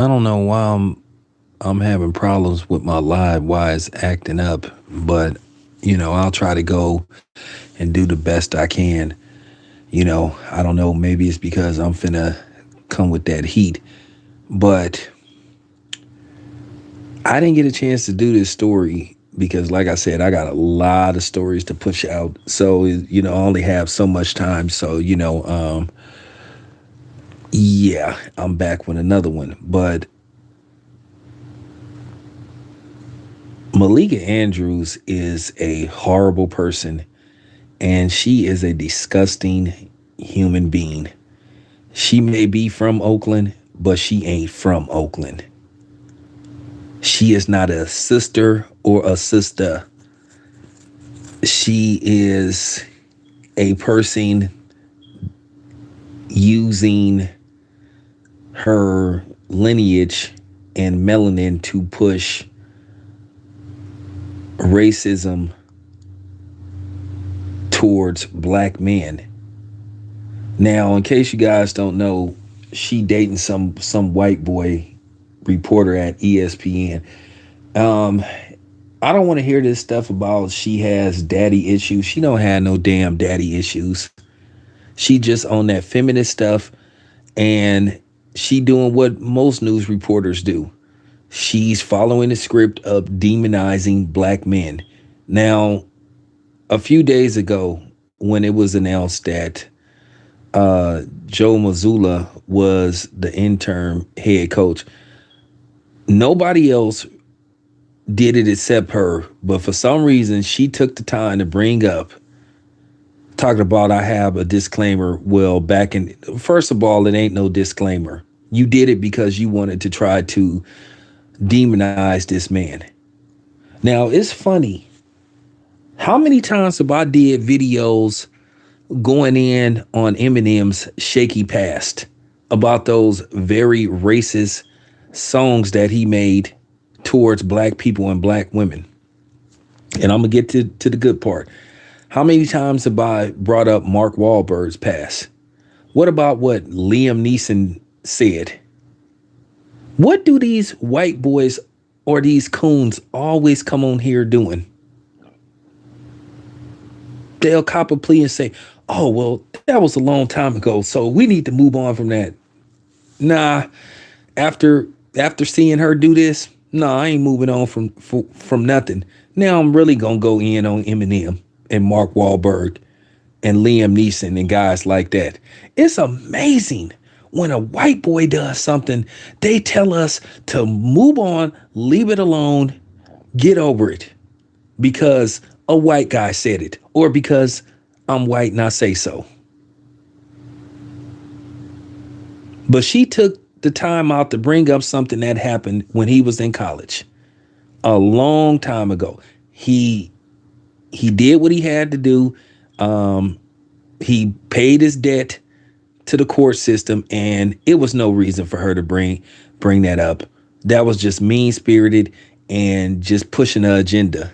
I don't know why I'm having problems with my live, why it's acting up, but I'll try to go and do the best I can. I don't know, maybe it's because I'm finna come with that heat, but I didn't get a chance to do this story because like I said, I got a lot of stories to push out. So, I only have so much time. So, yeah, I'm back with another one. But Malika Andrews is a horrible person and she is a disgusting human being. She may be from Oakland, but she ain't from Oakland. She is not a sister or a sister. She is a person using her lineage and melanin to push racism towards black men. Now, in case you guys don't know, she dating some white boy reporter at ESPN. Um, I don't want to hear this stuff about she has daddy issues. She don't have no damn daddy issues. She just on that feminist stuff and she doing what most news reporters do. She's following the script of demonizing black men. Now, a few days ago, when it was announced that Joe Mazzulla was the interim head coach, nobody else did it except her. But for some reason, she took the time to bring up talking about I have a disclaimer. Well, back in first of all, it ain't no disclaimer. You did it because you wanted to try to demonize this man. Now it's funny. How many times have I did videos going in on Eminem's shaky past about those very racist songs that he made towards black people and black women? And I'm gonna get to the good part. How many times have I brought up Mark Wahlberg's past? What about what Liam Neeson said? What do these white boys or these coons always come on here doing? They'll cop a plea and say, oh, well, that was a long time ago, so we need to move on from that. Nah, after after seeing her do this, nah, I ain't moving on from nothing. Now I'm really gonna go in on Eminem and Mark Wahlberg and Liam Neeson and guys like that. It's amazing when a white boy does something, they tell us to move on, leave it alone, get over it because a white guy said it or because I'm white and I say so. But she took the time out to bring up something that happened when he was in college a long time ago. He he did what he had to do. Um, he paid his debt to the court system, and it was no reason for her to bring that up. That was just mean spirited and just pushing her agenda.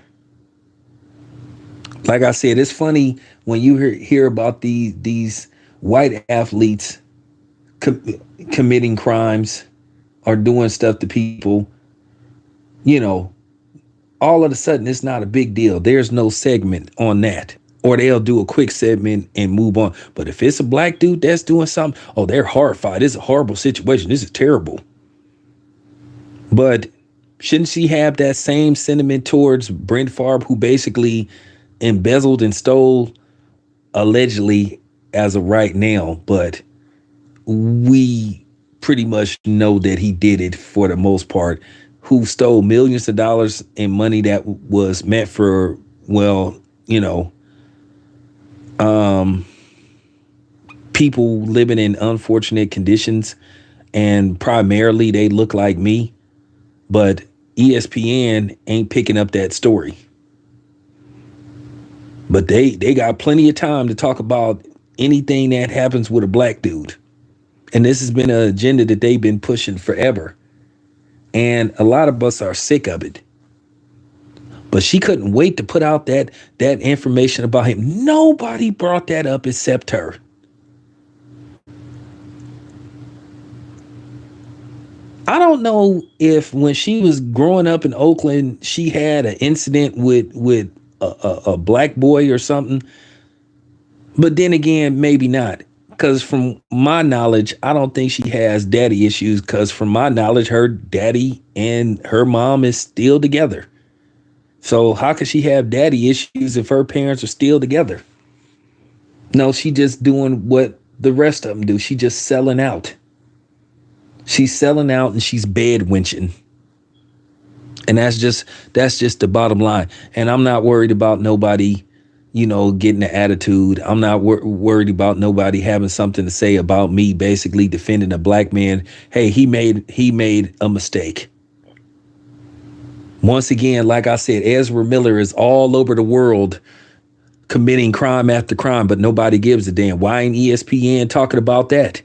Like I said, it's funny when you hear about these white athletes com- committing crimes or doing stuff to people. You know, all of a sudden it's not a big deal. There's no segment on that. Or they'll do a quick segment and move on. But if it's a black dude that's doing something, oh, they're horrified. This is a horrible situation. This is terrible. But shouldn't she have that same sentiment towards Brent Favre, who basically embezzled and stole allegedly as of right now? But we pretty much know that he did it for the most part, who stole millions of dollars in money that was meant for, well, you know, um, people living in unfortunate conditions. And primarily they look like me, but ESPN ain't picking up that story. But they got plenty of time to talk about anything that happens with a black dude. And this has been an agenda that they've been pushing forever. And a lot of us are sick of it. But she couldn't wait to put out that information about him. Nobody brought that up except her. I don't know if when she was growing up in Oakland, she had an incident with a black boy or something. But then again, maybe not. Because from my knowledge, I don't think she has daddy issues. Because from my knowledge, her daddy and her mom is still together. So how could she have daddy issues if her parents are still together? No, she just doing what the rest of them do. She just selling out. She's selling out and she's bed winching. And that's just the bottom line. And I'm not worried about nobody, getting an attitude. I'm not worried about nobody having something to say about me basically defending a black man. Hey, he made a mistake. Once again, like I said, Ezra Miller is all over the world committing crime after crime, but nobody gives a damn. Why ain't ESPN talking about that?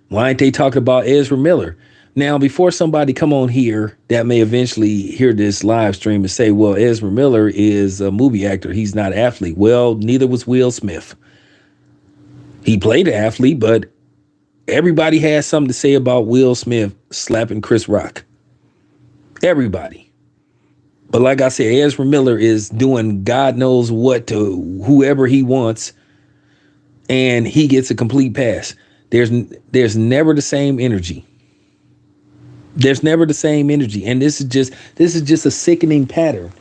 Why ain't they talking about Ezra Miller? Now, before somebody come on here that may eventually hear this live stream and say, well, Ezra Miller is a movie actor. He's not an athlete. Well, neither was Will Smith. He played an athlete, but everybody has something to say about Will Smith slapping Chris Rock. Everybody. But like I said, Ezra Miller is doing God knows what to whoever he wants, and he gets a complete pass. There's never the same energy. There's never the same energy. And this is just a sickening pattern.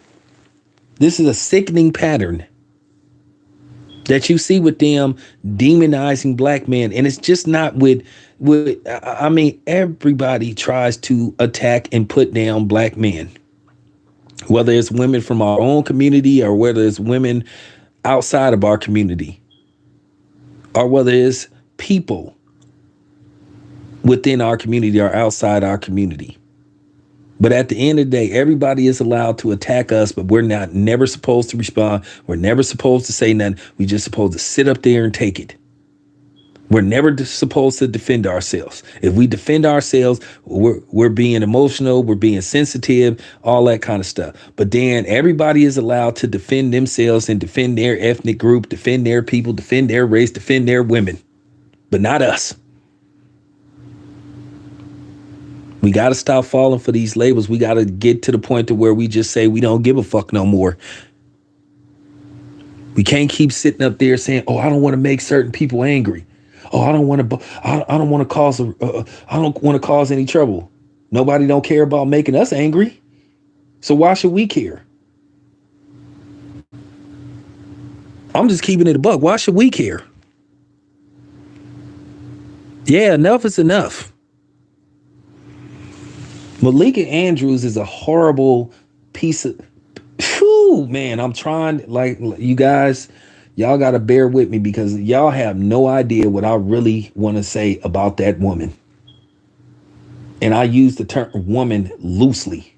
This is a sickening pattern that you see with them demonizing black men. And it's just not I mean, everybody tries to attack and put down black men, whether it's women from our own community or whether it's women outside of our community or whether it's people within our community or outside our community. But at the end of the day, everybody is allowed to attack us, but we're never supposed to respond. We're never supposed to say nothing. We just supposed to sit up there and take it. We're never supposed to defend ourselves. If we defend ourselves, we're being emotional, we're being sensitive, all that kind of stuff. But then everybody is allowed to defend themselves and defend their ethnic group, defend their people, defend their race, defend their women, but not us. We got to stop falling for these labels. We got to get to the point to where we just say we don't give a fuck no more. We can't keep sitting up there saying, "Oh, I don't want to make certain people angry. Oh, I don't want to. I don't want to cause. I don't want to cause any trouble. Nobody don't care about making us angry. So why should we care? I'm just keeping it a buck. Why should we care? Yeah, enough is enough." Malika Andrews is a horrible piece of, whew, man, I'm trying, like, you guys, y'all got to bear with me because y'all have no idea what I really want to say about that woman. And I use the term woman loosely.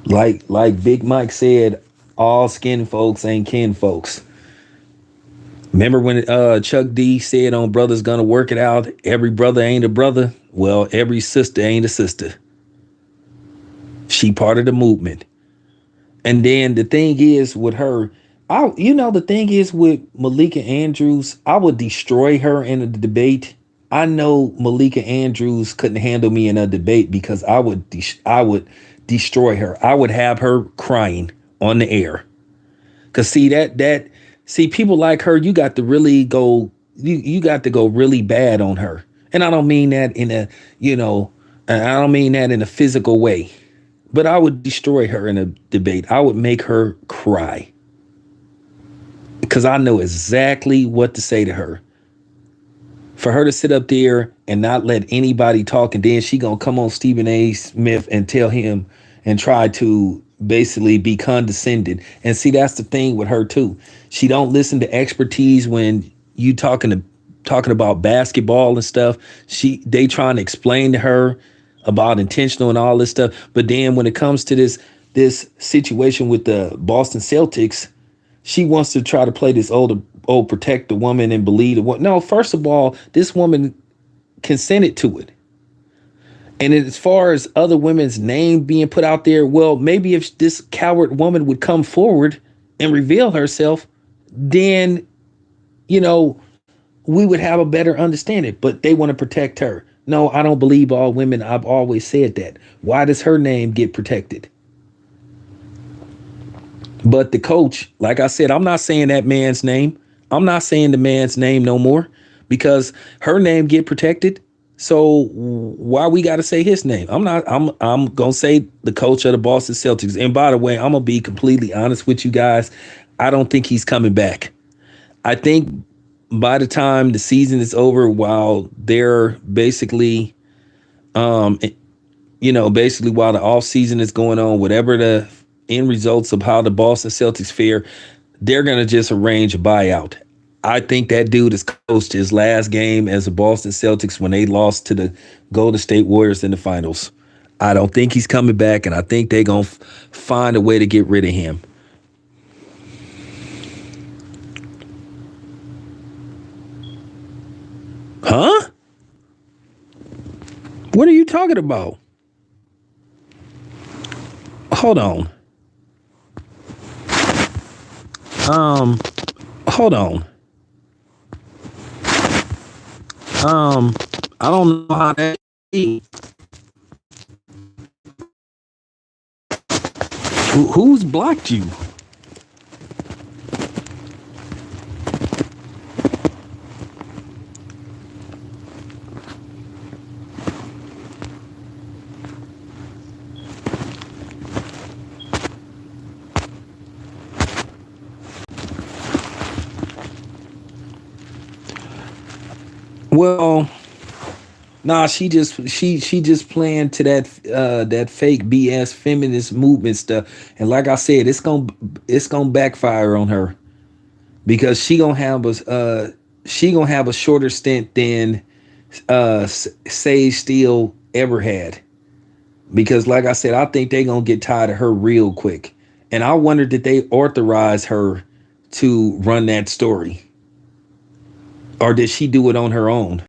Like Big Mike said, all skin folks ain't kin folks. Remember when Chuck D said on Brothers Gonna Work It Out, every brother ain't a brother? Well, every sister ain't a sister. She part of the movement. And then the thing is with her, the thing is with Malika Andrews, I would destroy her in a debate. I know Malika Andrews couldn't handle me in a debate because I would destroy her. I would have her crying on the air. Cause see, people like her, you got to really go, you got to go really bad on her. And I don't mean that I don't mean that in a physical way, but I would destroy her in a debate. I would make her cry because I know exactly what to say to her. For her to sit up there and not let anybody talk, and then she gonna come on Stephen A. Smith and tell him and try to basically be condescending. And see, that's the thing with her too. She don't listen to expertise when you talking about basketball and stuff. They trying to explain to her about intentional and all this stuff. But then when it comes to this situation with the Boston Celtics, she wants to try to play this old protect the woman and believe the woman. No, first of all, this woman consented to it. And as far as other women's name being put out there, well, maybe if this coward woman would come forward and reveal herself, then, we would have a better understanding. But they want to protect her. No, I don't believe all women. I've always said that. Why does her name get protected? But the coach, like I said, I'm not saying that man's name. I'm not saying the man's name no more because her name get protected. So why we got to say his name? I'm not. I'm gonna say the coach of the Boston Celtics. And by the way, I'm gonna be completely honest with you guys. I don't think he's coming back. I think by the time the season is over, while they're basically, um, basically while the off season is going on, whatever the end results of how the Boston Celtics fare, they're gonna just arrange a buyout. I think that dude is close to his last game as the Boston Celtics when they lost to the Golden State Warriors in the finals. I don't think he's coming back, and I think they're gonna find a way to get rid of him. Huh? What are you talking about? Hold on. Um, hold on. Um, I don't know how that be. Who's blocked you? Well, nah, she just playing to that fake BS feminist movement stuff. And like I said, it's gonna backfire on her because she gonna have a shorter stint than Sage Steele ever had. Because like I said, I think they gonna get tired of her real quick. And I wonder did they authorize her to run that story, or did she do it on her own?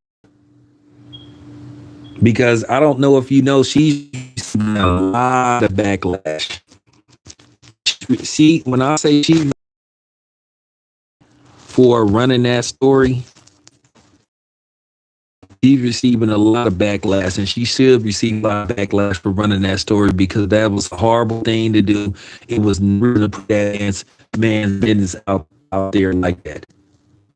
Because I don't know if you know, she's a lot of backlash. See, when I say she for running that story, she's receiving a lot of backlash, and she should receive a lot of backlash for running that story because that was a horrible thing to do. It was never to put that man's business out there like that.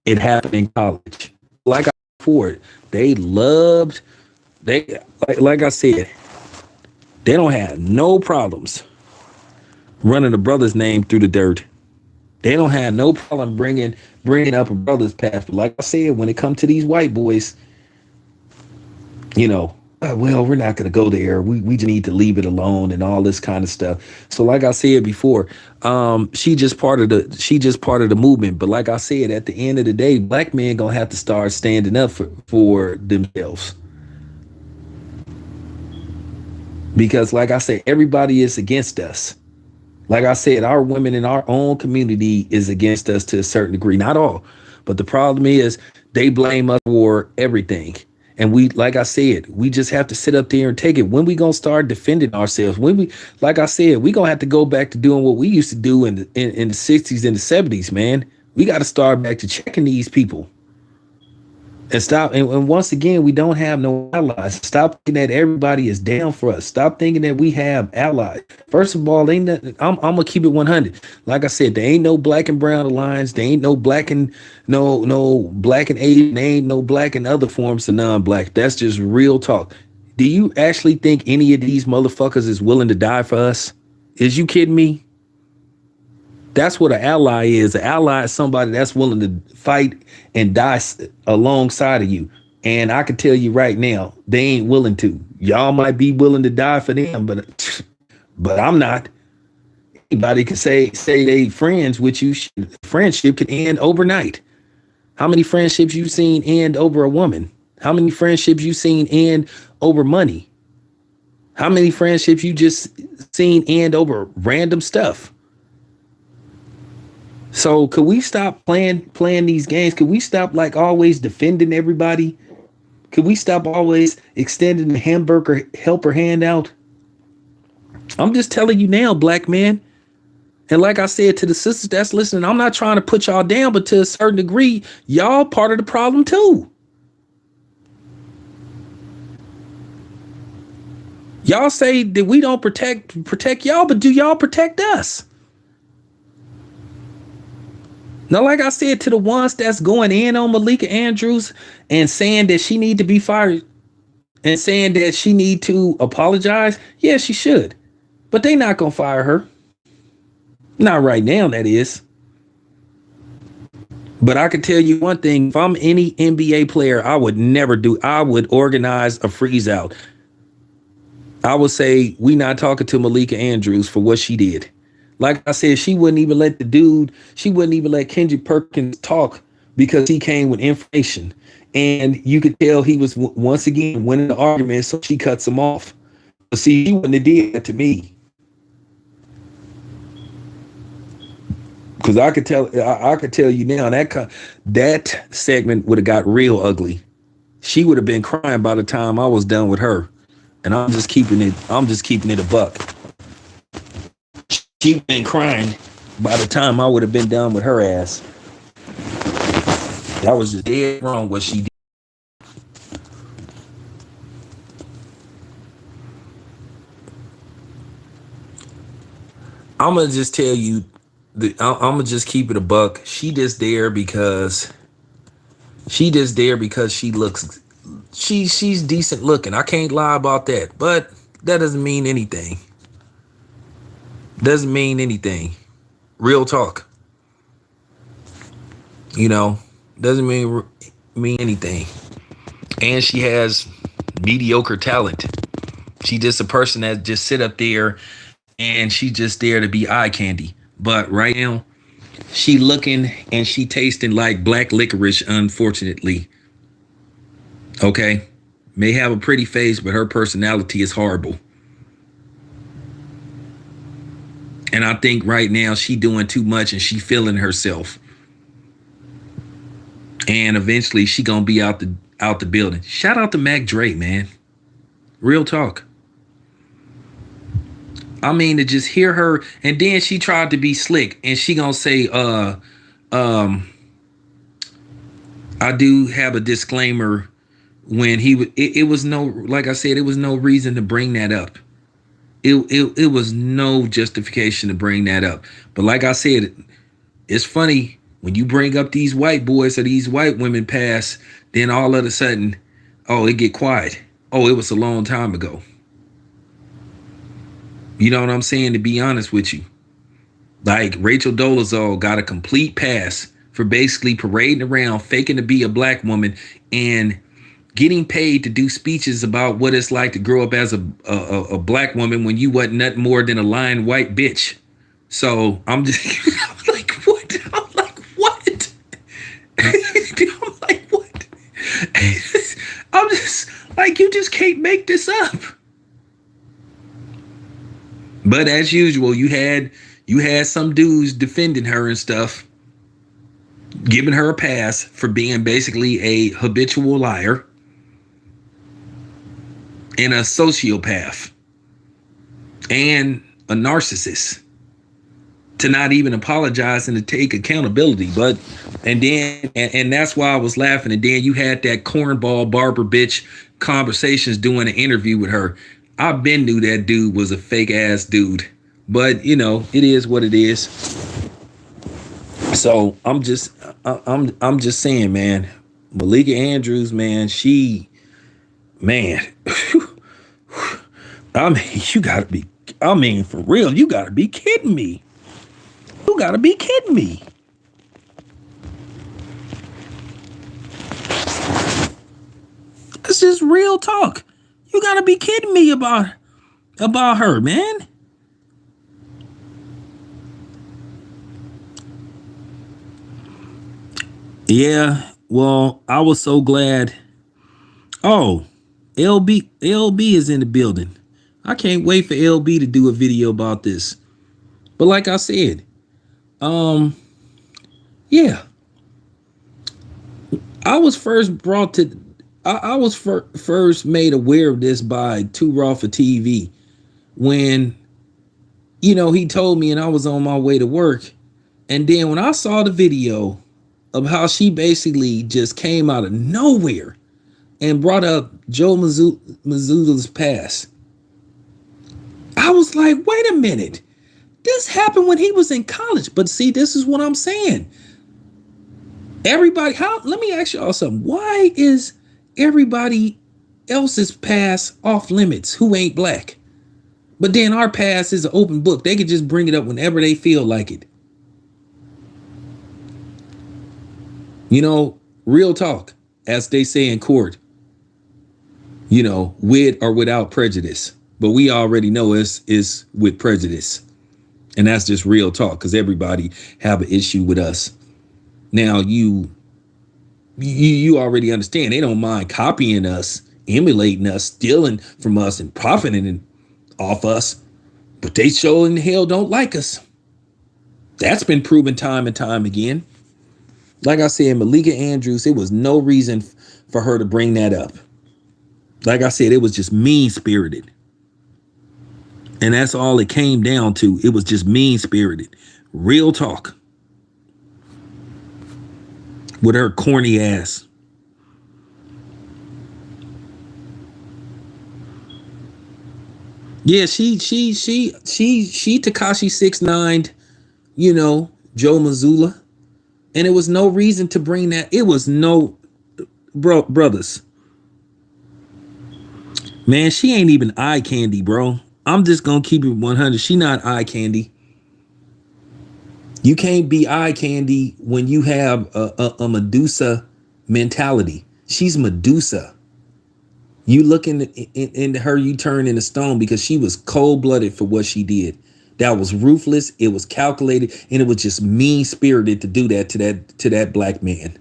It happened in college. Like I said before, they loved they like I said, they don't have no problems running a brother's name through the dirt. They don't have no problem bringing up a brother's past. But like I said, when it comes to these white boys, well, we're not going to go there. We just need to leave it alone and all this kind of stuff. So like I said before, she just part of the movement. But like I said, at the end of the day, black men gonna have to start standing up for themselves. Because like I said, everybody is against us. Like I said, our women in our own community is against us to a certain degree. Not all, but the problem is they blame us for everything. And we, like I said, we just have to sit up there and take it. When we gonna start defending ourselves? Like I said, we gonna have to go back to doing what we used to do in the '60s and the '70s, man. We got to start back to checking these people. And stop. And once again, we don't have no allies. Stop thinking that everybody is down for us. Stop thinking that we have allies. First of all, ain't nothing, I'm gonna keep it 100. Like I said, there ain't no black and brown alliance. There ain't no black and no black and Asian. There ain't no black and other forms of non-black. That's just real talk. Do you actually think any of these motherfuckers is willing to die for us? Is you kidding me? That's what an ally is. An ally is somebody that's willing to fight and die alongside of you. And I can tell you right now, they ain't willing to. Y'all might be willing to die for them, but I'm not. Anybody can say they friends with you. Friendship can end overnight. How many friendships you seen end over a woman? How many friendships you seen end over money? How many friendships you just seen end over random stuff? So could we stop playing these games? Could we stop like always defending everybody? Could we stop always extending the hamburger helper hand out? I'm just telling you now, black man. And like I said to the sisters that's listening, I'm not trying to put y'all down, but to a certain degree, y'all part of the problem too. Y'all say that we don't protect y'all, but do y'all protect us? Now, like I said, to the ones that's going in on Malika Andrews and saying that she need to be fired and saying that she need to apologize, yeah, she should. But they not gonna fire her. Not right now, that is. But I can tell you one thing: if I'm any NBA player, I would organize a freeze out. I would say we not talking to Malika Andrews for what she did. Like I said, she wouldn't even let Kendrick Perkins talk because he came with information. And you could tell he was once again winning the argument, so she cuts him off. But see, he wouldn't have did that to me. Because I could tell you now that segment would have got real ugly. She would have been crying by the time I was done with her. And I'm just keeping it a buck. She been crying by the time I would have been done with her ass. That was just dead wrong what she did. I'm gonna just tell you, I'm gonna just keep it a buck. She just there because she looks. She's decent looking. I can't lie about that, but that doesn't mean anything. Doesn't mean anything. Real talk. You know, doesn't mean anything. And she has mediocre talent. She just a person that just sit up there and she just there to be eye candy. But right now, she looking and she tasting like black licorice, unfortunately. Okay? May have a pretty face, but her personality is horrible. And I think right now she doing too much and she feeling herself. And eventually she gonna be out the building. Shout out to Mac Dre, man. Real talk. I mean, to just hear her, and then she tried to be slick, and she gonna say, I do have a disclaimer when it was no, like I said, it was no reason to bring that up. It was no justification to bring that up. But like I said, it's funny when you bring up these white boys or these white women past, then all of a sudden, oh, it get quiet. Oh, it was a long time ago. You know what I'm saying? To be honest with you, like Rachel Dolezal got a complete pass for basically parading around, faking to be a black woman and getting paid to do speeches about what it's like to grow up as a black woman when you wasn't nothing more than a lying white bitch. So I'm just I'm like, what? I'm like, what? I'm like, what? I'm just like, you just can't make this up. But as usual, you had some dudes defending her and stuff, giving her a pass for being basically a habitual liar and a sociopath and a narcissist, to not even apologize and to take accountability. But and that's why I was laughing. And then you had that cornball barber bitch Conversations doing an interview with her. I been knew that dude was a fake ass dude, but you know, it is what it is. So I'm just saying, man, Malika Andrews, man, man, I mean, for real, you gotta be kidding me. You gotta be kidding me. It's just real talk. You gotta be kidding me about her, man. Yeah, well, I was so glad. Oh, LB is in the building. I can't wait for LB to do a video about this. But like I said, yeah, I was first brought to. I was first made aware of this by Too Raw for TV when He told me and I was on my way to work. And then when I saw the video of how she basically just came out of nowhere and brought up Joe Mazzulla's past, I was like, wait a minute. This happened when he was in college. But see, this is what I'm saying. Let me ask y'all something. Why is everybody else's past off limits who ain't black? But then our past is an open book. They can just bring it up whenever they feel like it. Real talk, as they say in court, with or without prejudice. But we already know it's with prejudice. And that's just real talk because everybody have an issue with us. Now, you already understand they don't mind copying us, emulating us, stealing from us, and profiting off us. But they sure in the hell don't like us. That's been proven time and time again. Like I said, Malika Andrews, it was no reason for her to bring that up. Like I said, it was just mean-spirited. And that's all it came down to. It was just mean-spirited. Real talk. With her corny ass. Yeah, she Tekashi 6ix9ine, Joe Mazzulla. And it was no reason to bring that. It was no, brothers. Man, she ain't even eye candy, bro. I'm just going to keep it 100. She not eye candy. You can't be eye candy when you have a Medusa mentality. She's Medusa. You look into her, you turn into stone because she was cold-blooded for what she did. That was ruthless. It was calculated, and it was just mean-spirited to do that to that black man.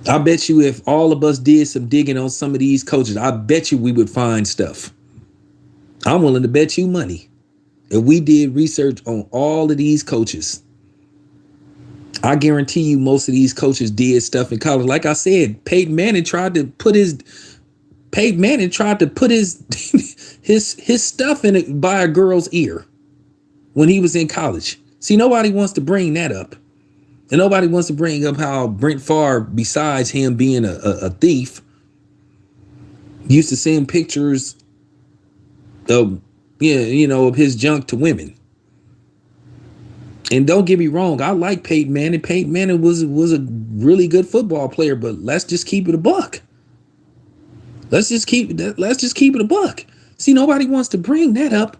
I bet you if all of us did some digging on some of these coaches, I bet you we would find stuff. I'm willing to bet you money. If we did research on all of these coaches, I guarantee you most of these coaches did stuff in college. Like I said, Peyton Manning tried to put his his stuff in it by a girl's ear when he was in college. See, nobody wants to bring that up. And nobody wants to bring up how Brent Favre, besides him being a thief, used to send pictures of of his junk to women. And don't get me wrong, I like Peyton Manning. Peyton Manning was a really good football player, but let's just keep it a buck. Let's just keep it a buck. See, nobody wants to bring that up.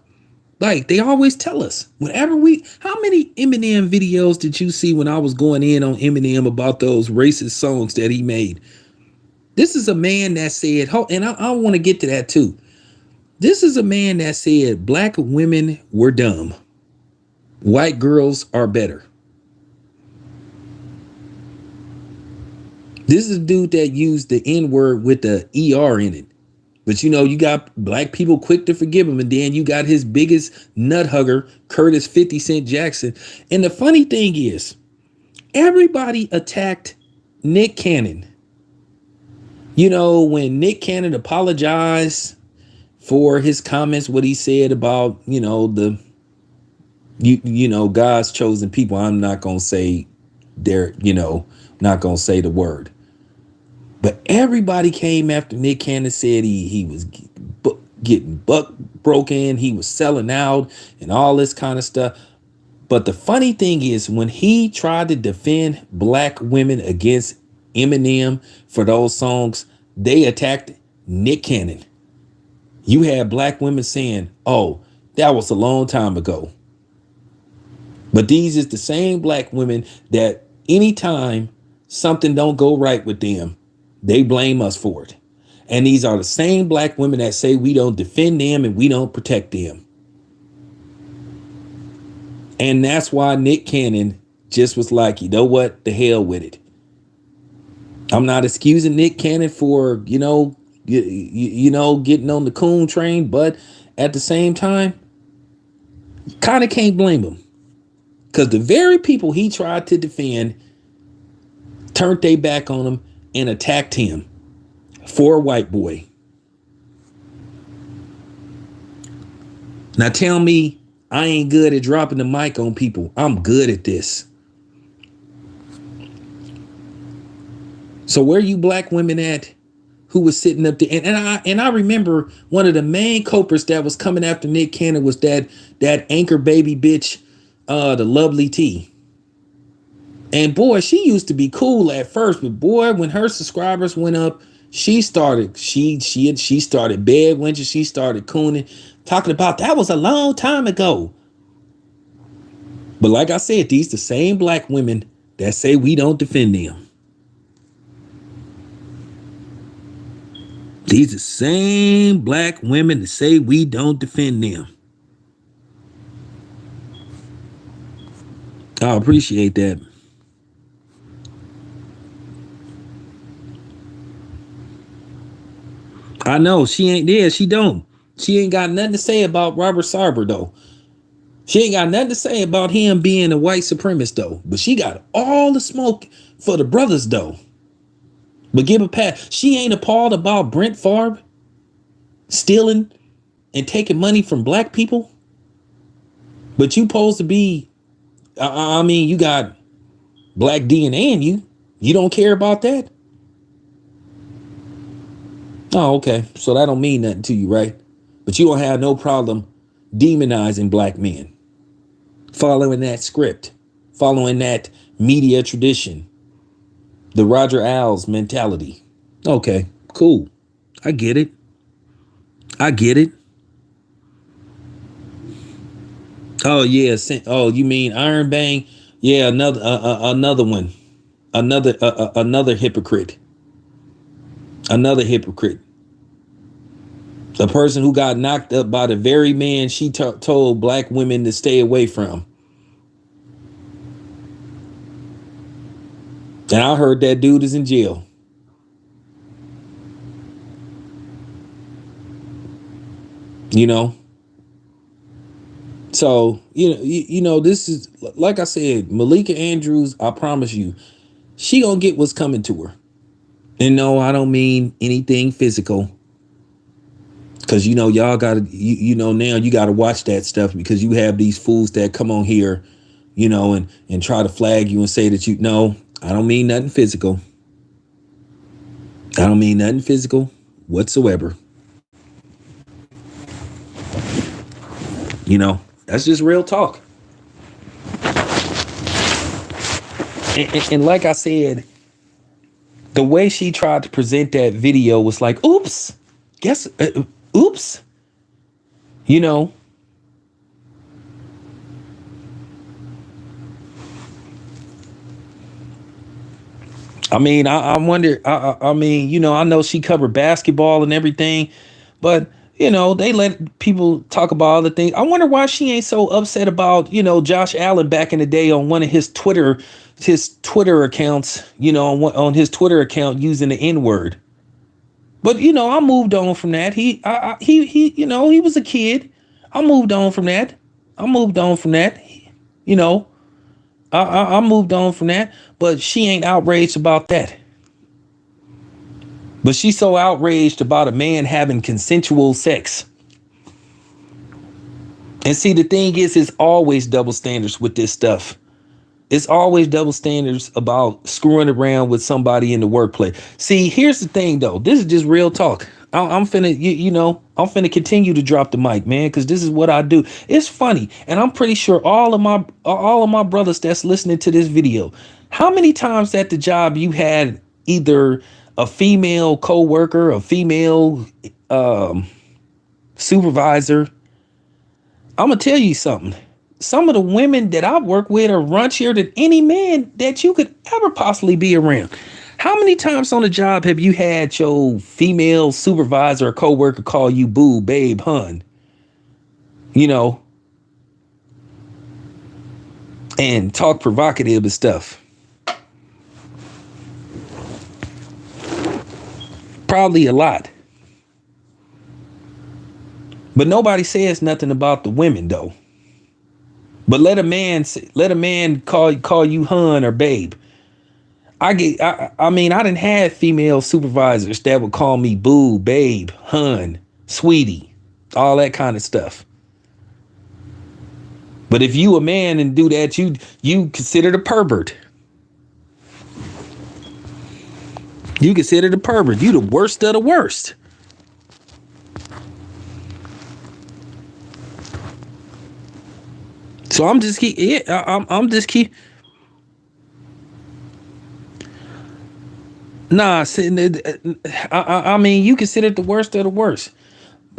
Like they always tell us, how many Eminem videos did you see when I was going in on Eminem about those racist songs that he made? This is a man that said, and I want to get to that too. This is a man that said black women were dumb. White girls are better. This is a dude that used the N-word with the ER in it. But you got black people quick to forgive him. And then you got his biggest nut hugger, Curtis 50 Cent Jackson. And the funny thing is, everybody attacked Nick Cannon. When Nick Cannon apologized for his comments, what he said about, God's chosen people. I'm not going to say not going to say the word. But everybody came after Nick Cannon, said he was getting buck broken. He was selling out and all this kind of stuff. But the funny thing is when he tried to defend black women against Eminem for those songs, they attacked Nick Cannon. You had black women saying, oh, that was a long time ago. But these is the same black women that anytime something don't go right with them, they blame us for it. And these are the same black women that say we don't defend them and we don't protect them. And that's why Nick Cannon just was like, you know what? The hell with it. I'm not excusing Nick Cannon for, getting on the coon train. But at the same time, you kind of can't blame him. Because the very people he tried to defend turned their back on him and attacked him for a white boy. Now tell me I ain't good at dropping the mic on people. I'm good at this. So where you black women at who was sitting up there? And I remember one of the main culprits that was coming after Nick Cannon was that anchor baby bitch, the lovely T. And boy, she used to be cool at first, but boy, when her subscribers went up, she started bed wenching, she started cooning, talking about that was a long time ago. But like I said, these the same black women that say we don't defend them. These the same black women that say we don't defend them. I appreciate that. I know she ain't there. She don't. She ain't got nothing to say about Robert Sarver though. She ain't got nothing to say about him being a white supremacist though. But she got all the smoke for the brothers though. But give a pat. She ain't appalled about Brent Favre stealing and taking money from black people. But you supposed to be, I mean, you got black DNA in you. You don't care about that? Oh, okay. So that don't mean nothing to you, right? But you don't have no problem demonizing black men. Following that script. Following that media tradition. The Roger Ailes mentality. Okay, cool. I get it. I get it. Oh yeah. Oh, you mean Iron Bang? Yeah, another one. Another hypocrite. Another hypocrite. A person who got knocked up by the very man she told black women to stay away from. And I heard that dude is in jail. You know? So, you know, this is, like I said, Malika Andrews, I promise you, she gonna get what's coming to her. And no, I don't mean anything physical. Because, you know, y'all got to, now you got to watch that stuff because you have these fools that come on here, you know, and try to flag you and say that no, I don't mean nothing physical. I don't mean nothing physical whatsoever. You know, that's just real talk. And like I said, the way she tried to present that video was like, oops, oops, you know. I mean, I wonder, I mean, you know, I know she covered basketball and everything, but, you know, they let people talk about other things. I wonder why she ain't so upset about, you know, Josh Allen back in the day on one of his Twitter accounts, you know, on his Twitter account using the N-word. But, you know, I moved on from that. He, you know, he was a kid. I moved on from that. You know, I moved on from that, but she ain't outraged about that. But she's so outraged about a man having consensual sex. And see, the thing is, it's always double standards with this stuff. It's always double standards about screwing around with somebody in the workplace. See, here's the thing, though. This is just real talk. I'm finna, I'm finna continue to drop the mic, man, because this is what I do. It's funny, and I'm pretty sure all of my brothers that's listening to this video, how many times at the job you had either a female coworker, a female supervisor? I'm gonna tell you something. Some of the women that I work with are raunchier than any man that you could ever possibly be around. How many times on the job have you had your female supervisor or coworker call you boo, babe, hun? You know, and talk provocative and stuff. Probably a lot. But nobody says nothing about the women though. But let a man call you hun or babe. I mean, I didn't have female supervisors that would call me boo, babe, hun, sweetie, all that kind of stuff. But if you a man and do that, you considered a pervert. You considered a pervert. You the worst of the worst. So I'm just keep. Yeah, I'm just keep. Nah, I mean, you considered the worst of the worst.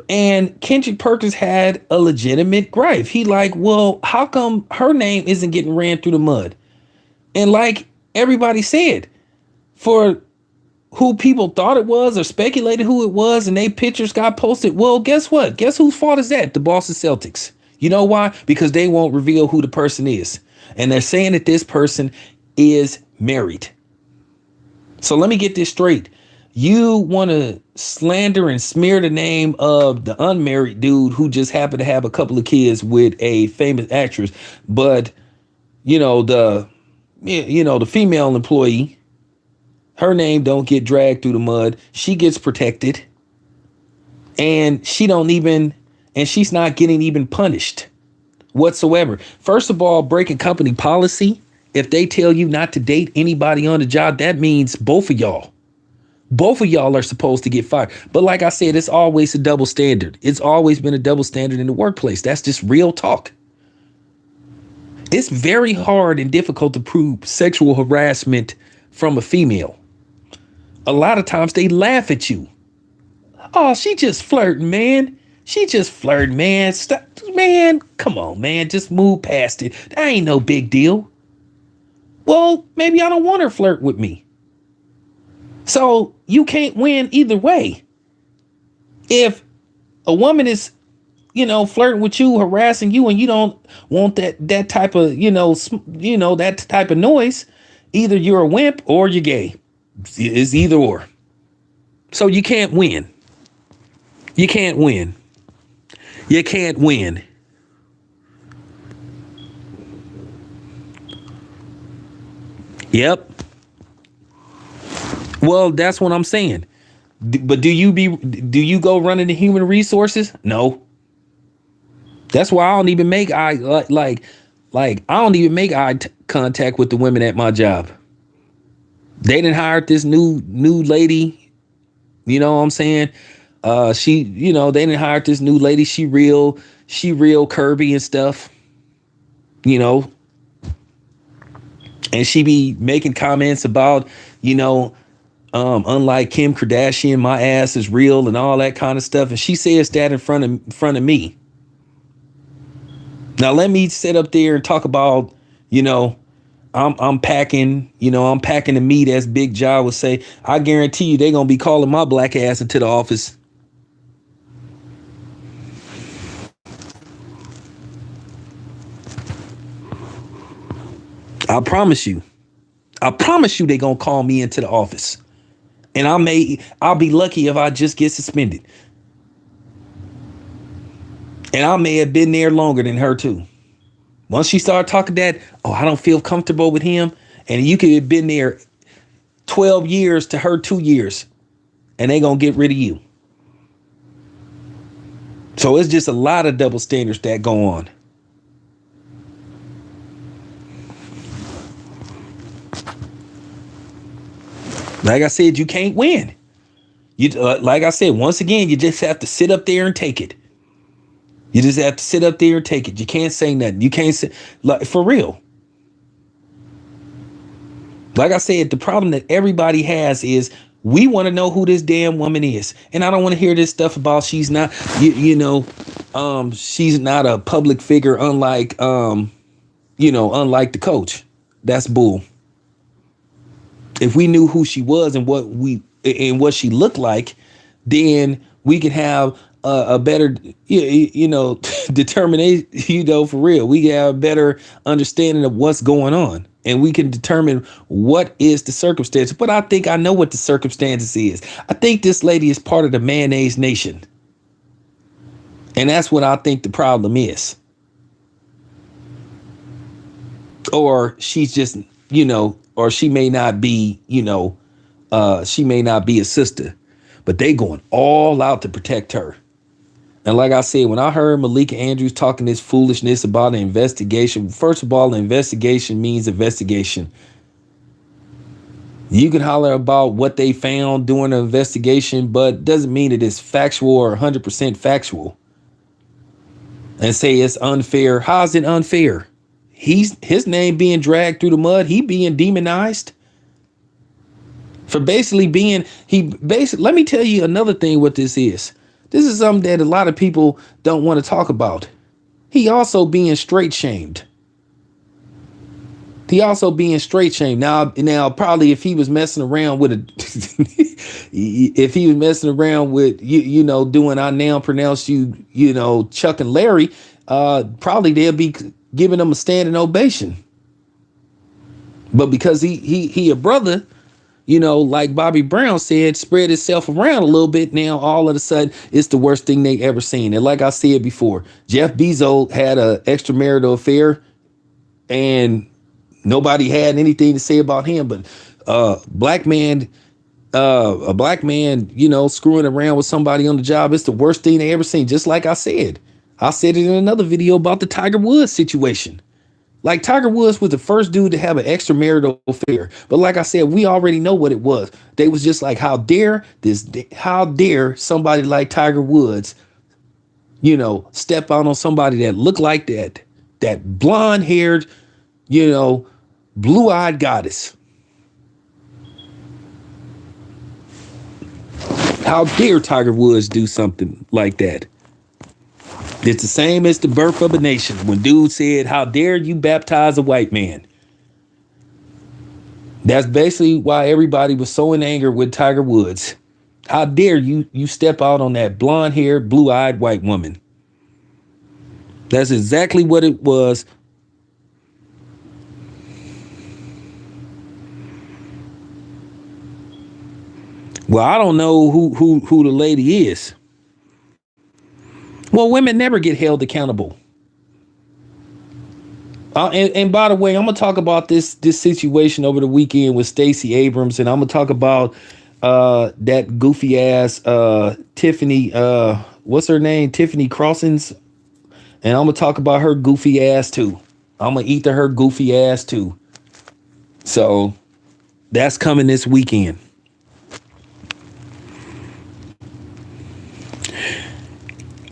And Kendrick Perkins had a legitimate gripe. He like, well, how come her name isn't getting ran through the mud? And like everybody said, for who people thought it was or speculated who it was, and they pictures got posted. Well, guess what? Guess whose fault is that? The Boston Celtics. You know why? Because they won't reveal who the person is. And they're saying that this person is married. So let me get this straight. You want to slander and smear the name of the unmarried dude who just happened to have a couple of kids with a famous actress, but the female employee, her name don't get dragged through the mud. She gets protected, and she's not getting even punished whatsoever. First of all, breaking company policy. If they tell you not to date anybody on the job, that means both of y'all are supposed to get fired. But like I said, it's always a double standard. It's always been a double standard in the workplace. That's just real talk. It's very hard and difficult to prove sexual harassment from a female. A lot of times they laugh at you. Oh, she just flirting, man. She just flirting, man. Stop, man. Come on, man. Just move past it. That ain't no big deal. Well, maybe I don't want her flirt with me. So you can't win either way. If a woman is, flirting with you, harassing you, and you don't want that type of, that type of noise, either you're a wimp or you're gay. It's either or. So you can't win. You can't win. You can't win. Yep. Well, that's what I'm saying. But do you go running the human resources? No. That's why I don't even make eye contact with the women at my job. They didn't hire this new lady. You know what I'm saying? They didn't hire this new lady. She real curvy and stuff. And she be making comments about, unlike Kim Kardashian, my ass is real and all that kind of stuff. And she says that in front of me. Now let me sit up there and talk about, I'm packing the meat, as Big John would say. I guarantee you they're gonna be calling my black ass into the office. I promise you they gonna call me into the office. And I'll be lucky if I just get suspended. And I may have been there longer than her too. Once she started talking that, I don't feel comfortable with him. And you could have been there 12 years to her 2 years. And they gonna get rid of you. So it's just a lot of double standards that go on. Like I said, you can't win. Like I said, once again, you just have to sit up there and take it. You just have to sit up there and take it. You can't say nothing. You can't say, like, for real. Like I said, the problem that everybody has is we want to know who this damn woman is. And I don't want to hear this stuff about she's not, she's not a public figure, unlike the coach. That's bull. If we knew who she was and what she looked like, then we could have a better, determination, for real. We have a better understanding of what's going on, and we can determine what is the circumstance. But I think I know what the circumstances is. I think this lady is part of the mayonnaise nation. And that's what I think the problem is. Or she's just, or she may not be, she may not be a sister, but they going all out to protect her. And like I said, when I heard Malika Andrews talking this foolishness about an investigation, first of all, an investigation means investigation. You can holler about what they found during the investigation, but doesn't mean it is factual or 100% factual. And say it's unfair. How's it unfair? His name being dragged through the mud. He being demonized for basically being let me tell you another thing what this is. This is something that a lot of people don't want to talk about. He also being straight shamed. Now probably if he was messing around with if he was messing around with doing I now pronounce you, Chuck and Larry, probably they'll be giving him a standing ovation. But because he a brother, like Bobby Brown said, spread itself around a little bit. Now, all of a sudden, it's the worst thing they ever seen. And like I said before, Jeff Bezos had an extramarital affair, and nobody had anything to say about him. But a black man, screwing around with somebody on the job, it's the worst thing they ever seen. Just like I said it in another video about the Tiger Woods situation. Like Tiger Woods was the first dude to have an extramarital affair. But like I said, we already know what it was. They was just like, how dare somebody like Tiger Woods, step out on somebody that looked like that blonde haired, blue eyed goddess. How dare Tiger Woods do something like that? It's the same as the birth of a nation. When dude said, how dare you baptize a white man? That's basically why everybody was so in anger with Tiger Woods. How dare you step out on that blonde-haired, blue-eyed white woman? That's exactly what it was. Well, I don't know who the lady is. Well, women never get held accountable. And by the way, I'm gonna talk about this situation over the weekend with Stacey Abrams, and I'm gonna talk about that goofy ass Tiffany. What's her name? Tiffany Crossings. And I'm gonna talk about her goofy ass too. I'm gonna eat her goofy ass too. So that's coming this weekend.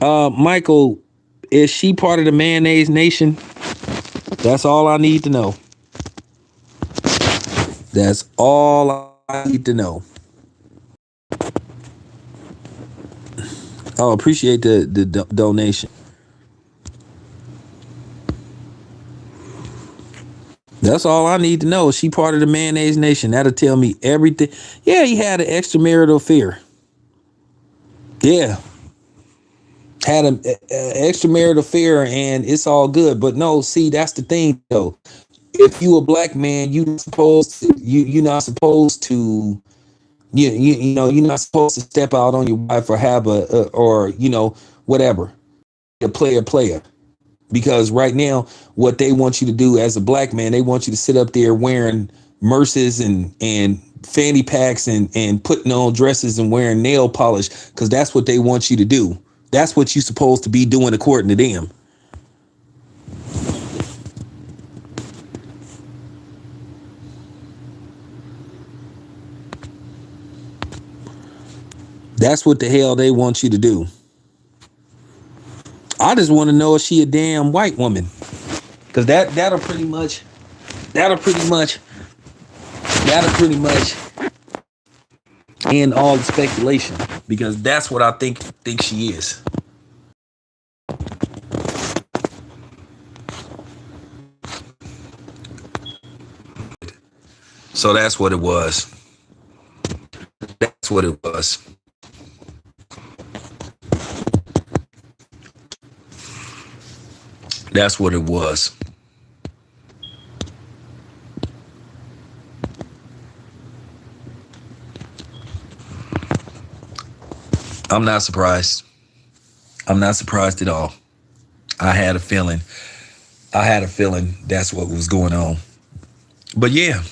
Michael, is she part of the mayonnaise nation? That's all I need to know. That's all I need to know. Oh, appreciate the donation. That's all I need to know. Is she part of the mayonnaise nation? That'll tell me everything. Yeah, he had an extramarital affair. Yeah. Had an extramarital affair, and it's all good. But no, see, that's the thing though. If you a black man, you're not supposed to you're not supposed to step out on your wife or have or whatever, a player. Because right now, what they want you to do as a black man, they want you to sit up there wearing merces and fanny packs and putting on dresses and wearing nail polish, because that's what they want you to do. That's what you're supposed to be doing according to them. That's what the hell they want you to do. I just want to know if she a damn white woman, because that'll pretty much end all the speculation, because that's what I think she is. So that's what it was. That's what it was. That's what it was. I'm not surprised. I'm not surprised at all. I had a feeling that's what was going on. But yeah.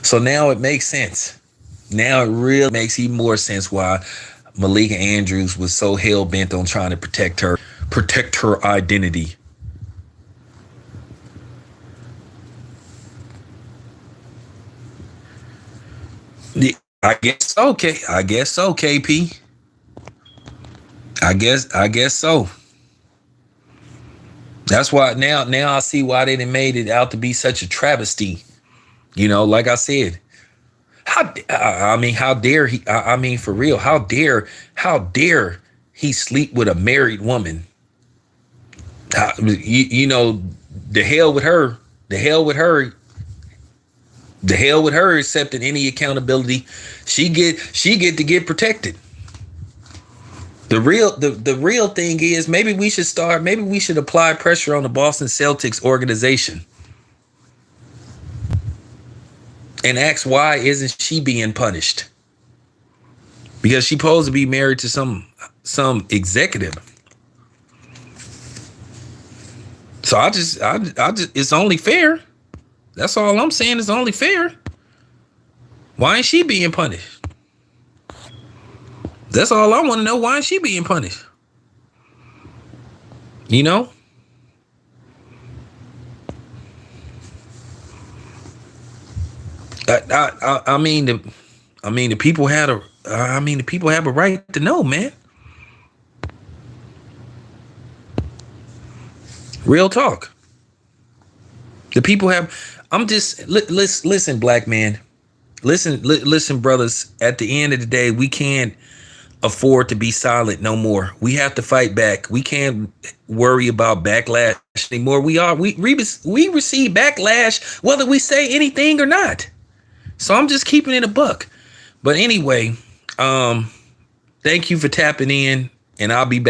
So now it makes sense. Now it really makes even more sense why Malika Andrews was so hell bent on trying to protect her identity. I guess okay. I guess so, KP. I guess so. That's why now I see why they done made it out to be such a travesty. Like I said, how dare he? I mean, for real, how dare he sleep with a married woman? The hell with her. The hell with her. The hell with her accepting any accountability. She get to get protected. The real thing is maybe we should apply pressure on the Boston Celtics organization and ask why isn't she being punished? Because she's supposed to be married to some executive. So I just it's only fair. That's all I'm saying. It's only fair. Why ain't she being punished? That's all I want to know. Why ain't she being punished? You know? I mean the people the people have a right to know, man. Real talk. The people have. I'm just listen, black man. Listen, brothers. At the end of the day, we can't afford to be silent no more. We have to fight back. We can't worry about backlash anymore. We receive backlash whether we say anything or not. So I'm just keeping it a buck. But anyway, thank you for tapping in, and I'll be back.